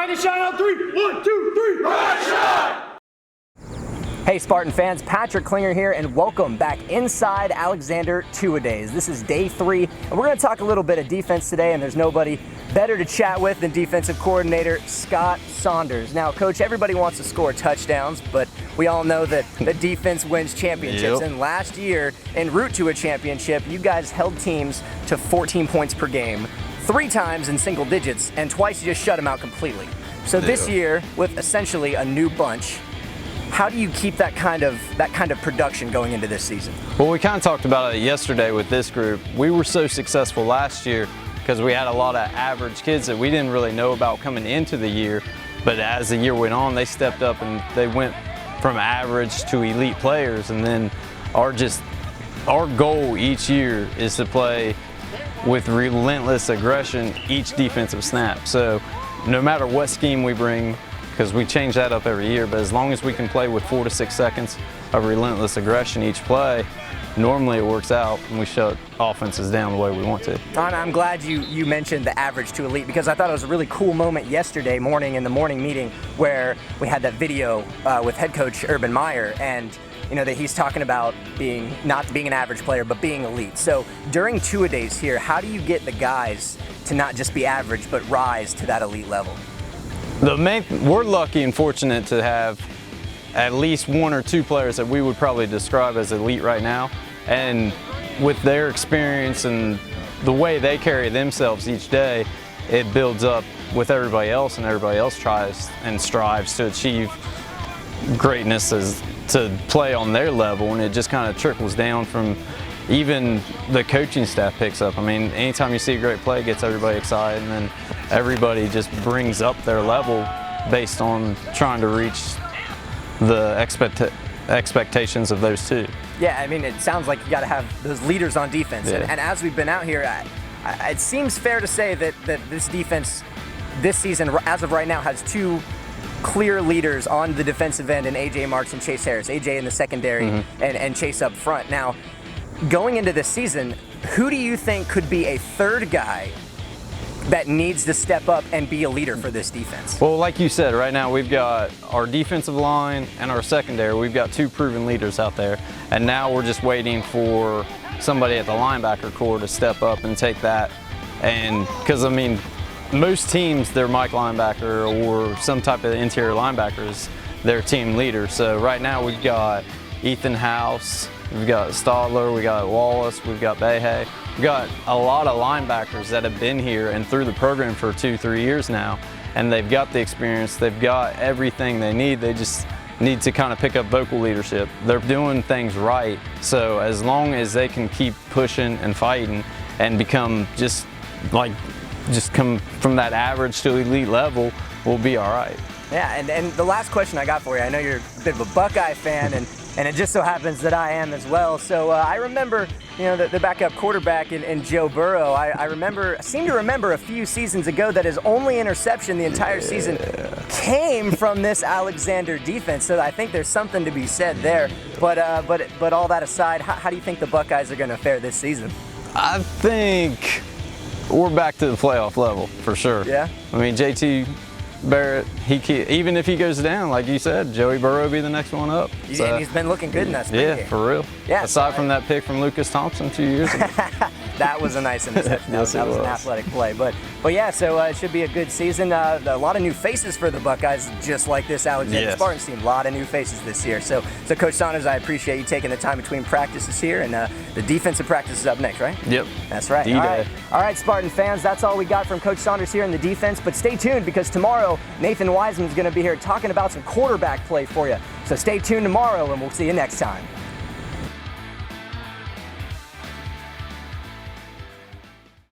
Ride and shine on 3. 1, 2, 3. Ride and shine! Hey Spartan fans, Patrick Klinger here, and welcome back inside Alexander Two-A-Days. This is day 3, and we're going to talk a little bit of defense today, and there's nobody better to chat with than Defensive Coordinator Scott Saunders. Now, Coach, everybody wants to score touchdowns, but we all know that the defense wins championships, and last year, en route to a championship, you guys held teams to 14 points per game, 3 times in single digits, and twice you just shut them out completely. So this year, with essentially a new bunch, how do you keep that kind of production going into this season? Well, we kind of talked about it yesterday with this group. We were so successful last year because we had a lot of average kids that we didn't really know about coming into the year. But as the year went on, they stepped up and they went from average to elite players. And then our goal each year is to play with relentless aggression each defensive snap. So no matter what scheme we bring, because we change that up every year, but as long as we can play with 4 to 6 seconds of relentless aggression each play, normally it works out and we shut offenses down the way we want to. I'm glad you mentioned the average to elite, because I thought it was a really cool moment yesterday morning in the morning meeting where we had that video with head coach Urban Meyer, and you know that he's talking about not being an average player but being elite. So during Two-A-Days here, how do you get the guys to not just be average but rise to that elite level? We're lucky and fortunate to have at least 1 or 2 players that we would probably describe as elite right now, and with their experience and the way they carry themselves each day, it builds up with everybody else, and everybody else tries and strives to achieve greatness to play on their level, and it just kind of trickles down from even the coaching staff picks up. I mean, anytime you see a great play, it gets everybody excited, and then everybody just brings up their level based on trying to reach the expectations of those 2. Yeah, I mean, it sounds like you got to have those leaders on defense. Yeah. And as we've been out here, it seems fair to say that this defense this season, as of right now, has 2 clear leaders on the defensive end in A.J. Marks and Chase Harris. A.J. in the secondary and Chase up front. Now, going into this season, who do you think could be a 3rd guy that needs to step up and be a leader for this defense? Well, like you said, right now we've got our defensive line and our secondary. We've got 2 proven leaders out there, and now we're just waiting for somebody at the linebacker core to step up and take that. And because, I mean, most teams, their Mike linebacker or some type of interior linebacker is their team leader. So right now we've got Ethan House, we've got Stadler, we got Wallace, we've got Behe. We've got a lot of linebackers that have been here and through the program for 2-3 years now, and they've got the experience, they've got everything they need. They just need to kind of pick up vocal leadership. They're doing things right, so as long as they can keep pushing and fighting and become just come from that average to elite level, we'll be all right. Yeah, and the last question I got for you, I know you're a bit of a Buckeye fan, and it just so happens that I am as well. So I remember, you know, the backup quarterback in Joe Burrow. I seem to remember a few seasons ago that his only interception the entire season came from this Alexander defense. So I think there's something to be said there. But all that aside, how do you think the Buckeyes are going to fare this season? I think we're back to the playoff level for sure. Yeah. I mean, JT Barrett, even if he goes down, like you said, Joey Burrow will be the next one up. So, and he's been looking good in that spring game. For real. Yeah, aside from that pick from Lucas Thompson 2 years ago. That was a nice interception. Yes, that was an athletic play. But yeah, so it should be a good season. A lot of new faces for the Buckeyes, just like this Alexander Spartans team. A lot of new faces this year. So Coach Saunders, I appreciate you taking the time between practices here, and the defensive practice is up next, right? Yep. That's right. D-Day. All right, Spartan fans, that's all we got from Coach Saunders here in the defense. But stay tuned, because tomorrow Nathan Wiseman is going to be here talking about some quarterback play for you. So stay tuned tomorrow, and we'll see you next time.